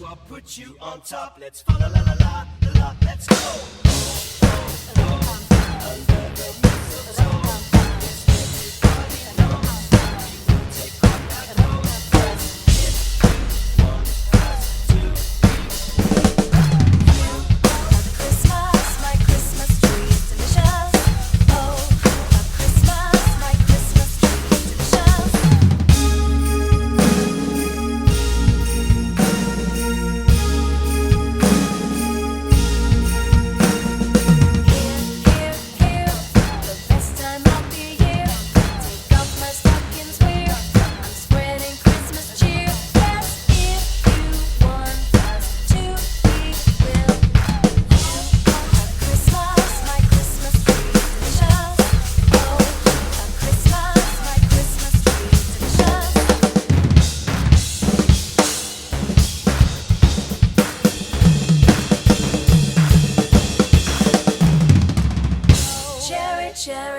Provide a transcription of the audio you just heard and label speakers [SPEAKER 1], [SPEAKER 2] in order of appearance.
[SPEAKER 1] I'll put you on top. Let's fa la la la la la. Let's go. Under the mistletoe. Everybody know we will take off that road. If you want us to
[SPEAKER 2] Christmas, my Christmas tree is delicious. Oh, a Christmas, my Christmas tree is delicious. Here, the best time of the year. Take off my stockings, we're I'm spreading Christmas cheer. Yes, if you want us to, we will. Christmas, my Christmas tree is delicious. Oh, a Christmas, my Christmas tree is delicious. Cherry, cherry.